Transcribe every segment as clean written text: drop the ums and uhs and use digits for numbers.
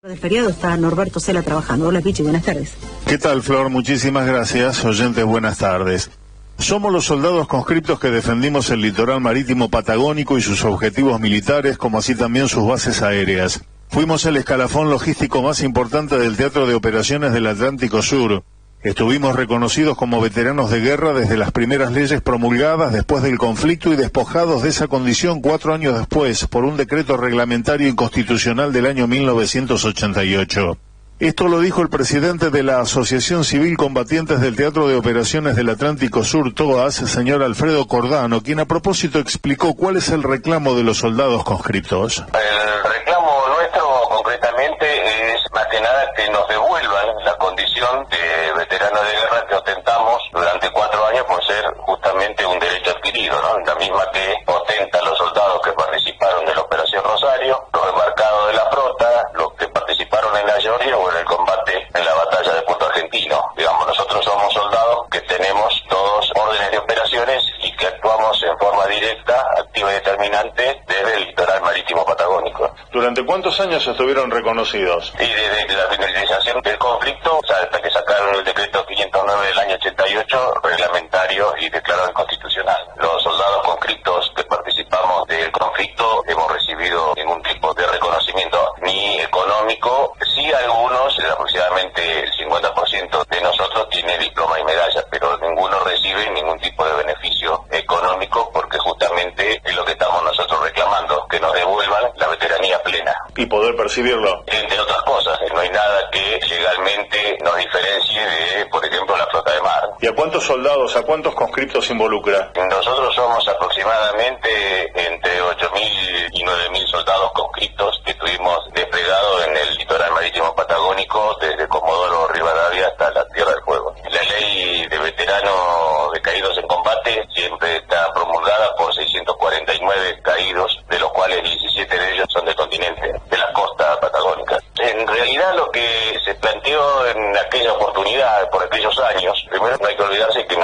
De feriado está Norberto Cela trabajando. Hola Pichi, buenas tardes. ¿Qué tal, Flor? Muchísimas gracias. Oyentes, buenas tardes. Somos los soldados conscriptos que defendimos el litoral marítimo patagónico y sus objetivos militares, como así también sus bases aéreas. Fuimos el escalafón logístico más importante del Teatro de Operaciones del Atlántico Sur. Estuvimos reconocidos como veteranos de guerra desde las primeras leyes promulgadas después del conflicto y despojados de esa condición 4 años después por un decreto reglamentario inconstitucional del año 1988. Esto lo dijo el presidente de la Asociación Civil Combatientes del Teatro de Operaciones del Atlántico Sur, TOAS, señor Alfredo Cordano, quien a propósito explicó cuál es el reclamo de los soldados conscriptos. El reclamo nuestro concretamente es más que nada que nos devuelvan la condición de veteranos de guerra que ostentamos durante 4 años por ser justamente un derecho adquirido, ¿no? La misma que ostentan los soldados que participaron de la Operación Rosario, los embarcados de la flota, los que participaron en la Georgia o en el combate en la batalla de Puerto Argentino. Digamos, nosotros somos soldados que tenemos todos órdenes de operaciones y que actuamos en forma directa, activa y determinante desde el litoral marítimo patagónico. ¿Durante cuántos años estuvieron reconocidos? Y desde la finalización del conflicto, o sea, hasta que sacaron el decreto 509 del año 88, reglamentario y declarado inconstitucional. Los soldados conscriptos que participamos del conflicto hemos recibido ningún tipo de reconocimiento, ni económico. Sí, algunos, aproximadamente el 50% de nosotros tiene diploma y medalla, pero ninguno recibe ningún tipo de beneficio económico porque justamente es lo que estamos nosotros reclamando, que nos devuelvan la veteranía plena. ¿Y poder percibirlo? Entre otras cosas, no hay nada que legalmente nos diferencie de, por ejemplo, la flota de mar. ¿Y a cuántos soldados, a cuántos conscriptos involucra? Nosotros somos aproximadamente entre 8.000 y 9.000 soldados conscriptos que estuvimos desplegados en el litoral marítimo patagónico desde Comodoro Rivadavia hasta la Tierra del Fuego. La ley de veteranos de caídos en combate siempre está promulgada por 649 caídos, de los cuales 17 de ellos son del continente, de la costa patagónica. En realidad lo que se planteó en aquella oportunidad, por aquellos años, primero no hay que olvidarse que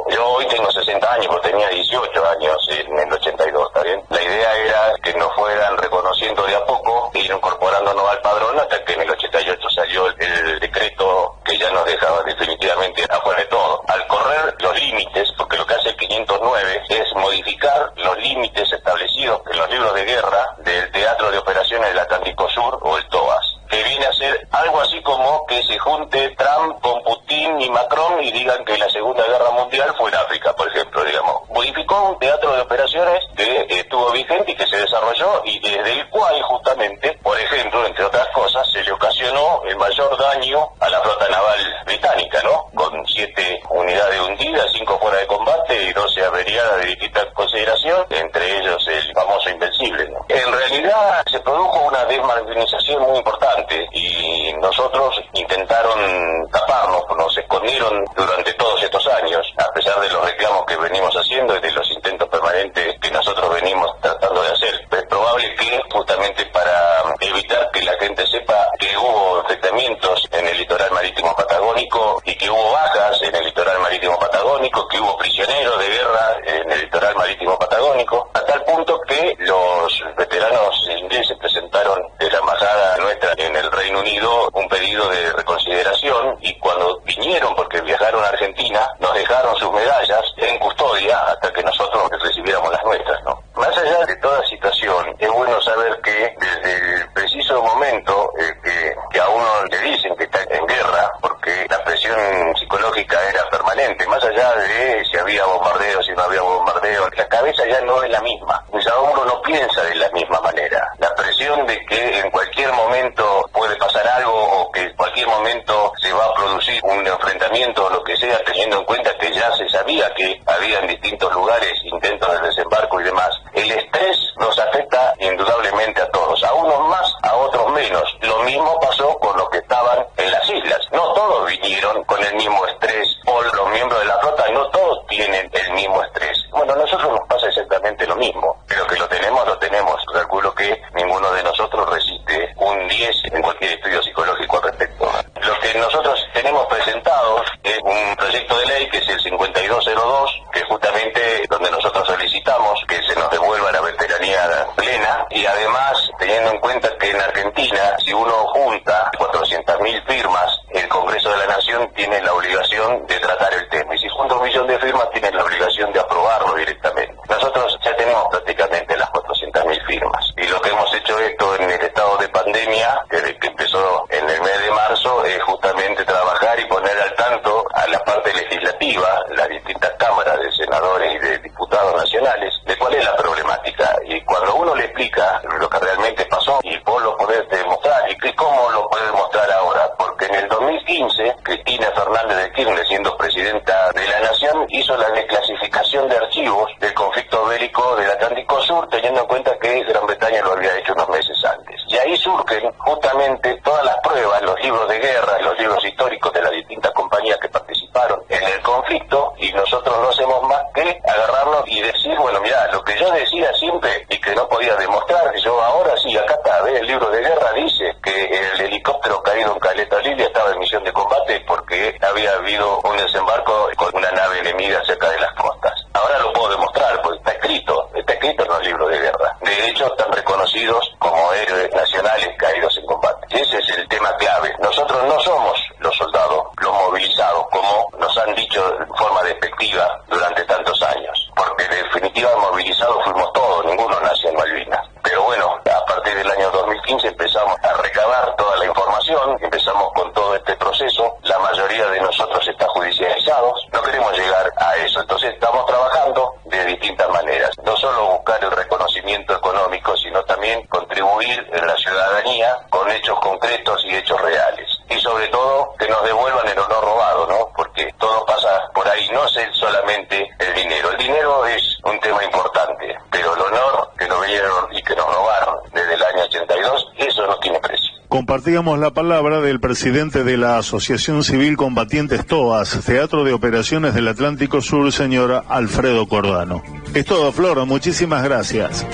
yo hoy tengo 60 años, pero tenía 18 años en el 82, ¿está bien? La idea era que nos fueran reconociendo de a poco, ir incorporándonos al padrón hasta que en el 88 salió el decreto que ya nos dejaba definitivamente afuera de todo. Al correr los límites, porque lo que hace el 509 es modificar los límites establecidos en los libros de guerra del Teatro de Operaciones del Atlántico Sur o el TOAS, que viene a ser algo así como que se junte Trump con Putin y Macron y digan que la Segunda Guerra Mundial fue en África, por ejemplo, digamos. Modificó un teatro de operaciones que estuvo vigente y que se desarrolló y desde el cual justamente, por ejemplo, entre otras cosas, se le ocasionó el mayor daño a la flota naval británica, ¿no? Con 7 unidades hundidas, 5 fuera de combate y 12 averiadas de distinta consideración, entre ellos el famoso Invencible, ¿no? En realidad se produjo una desmarginización muy importante y nosotros intentaron taparnos, nos escondieron durante todos estos años, a pesar de los reclamos que venimos haciendo y de los intentos permanentes que nosotros venimos tratando de hacer. Es probable que justamente para evitar que la gente sepa que hubo enfrentamientos en el litoral marítimo patagónico y que hubo bajas en el litoral marítimo patagónico, que hubo prisioneros de guerra en el litoral marítimo patagónico, a tal punto que los veteranos ingleses presentaron de la embajada nuestra en el Reino Unido un pedido de reconsideración y cuando vinieron, porque viajaron a Argentina, nos dejaron sus medallas en custodia hasta que nosotros recibiéramos las nuestras, ¿no? Más allá de toda situación, es bueno saber que desde el preciso momento que a uno le dicen que está en guerra, porque la presión psicológica era permanente, más allá de si había bombardeo, si no había bombardeo, la cabeza ya no es la misma, pues a uno no piensa de la misma manera. La presión de que en cualquier momento puede pasar algo o que en cualquier momento se va a producir un enfrentamiento o lo que sea, teniendo en cuenta que ya se sabía que había en distintos lugares intentos de desembarco y demás. El estrés nos afecta indudablemente a todos, a unos más, a otros menos. Lo mismo pasó con los que estaban en las islas. No todos vinieron con el mismo estrés, o los miembros de la flota no todos tienen el mismo estrés. Bueno, a nosotros nos pasa exactamente lo mismo, pero que lo tenemos, lo tenemos. Calculo que ninguno de nosotros resiste un 10 en cualquier estudio psicológico al respecto. Lo que nosotros tenemos presentado es un proyecto de ley que es el 5202, que justamente donde nosotros solicitamos que se nos devuelva la veteranía plena y además teniendo en cuenta que en Argentina, si uno junta 400.000 firmas, el Congreso de la Nación tiene la obligación de tratar el tema. Y si junta 1 millón de firmas, tiene la obligación de aprobarlo directamente. Nosotros ya tenemos prácticamente las 400.000 firmas. Y lo que hemos hecho esto en el estado de pandemia, desde que empezó en el mes de marzo, es justamente trabajar y poner al tanto a la parte legislativa, las distintas cámaras de senadores y de diputados nacionales, de cuál es la problemática. Y cuando uno le explica lo que realmente pasó, y vos lo podés demostrar, y cómo lo podés demostrar ahora, porque en el 2015, Cristina Fernández de Kirchner, siendo presidenta de la Nación, hizo la desclasificación de archivos del conflicto bélico del Atlántico Sur, teniendo en cuenta que Gran Bretaña lo había hecho unos meses antes. Y ahí surgen justamente todas las pruebas, los libros de guerra, los libros históricos de las distintas compañías que participaron en el conflicto, y nosotros no hacemos más que agarrarnos y decir, bueno, mirá, lo que yo decía siempre y que no podía demostrar, yo ahora sí, acá está, ve, el libro de guerra dice que el helicóptero caído en Caleta Olivia estaba en misión de combate porque había habido un desembarco con una nave enemiga cerca de las costas. Ahora lo puedo demostrar, porque está escrito en los libros de guerra. De hecho, están reconocidos como héroes nacionales caídos en combate. Ese es el tema clave. Nosotros no somos los soldados, los movilizados, como nos han dicho en forma despectiva durante tantos años. Porque en definitiva movilizados fuimos todos, ninguno nació en Malvinas. Pero bueno, a partir del año 2015 empezamos a recabar toda la información, empezamos con todo este proceso, la mayoría de nosotros está judicializados, no queremos llegar a eso, entonces estamos trabajando de distintas maneras, no solo buscar el reconocimiento económico, sino también contribuir en la ciudadanía con hechos concretos y hechos reales. Y sobre todo, que nos devuelvan el honor robado, ¿no? Porque todo pasa por ahí, no es solamente el dinero. El dinero es un tema importante, pero el honor que nos vinieron y que nos robaron desde el año 82, eso no tiene precio. Compartíamos la palabra del presidente de la Asociación Civil Combatientes TOAS, Teatro de Operaciones del Atlántico Sur, señor Alfredo Cordano. Es todo, Flor, muchísimas gracias.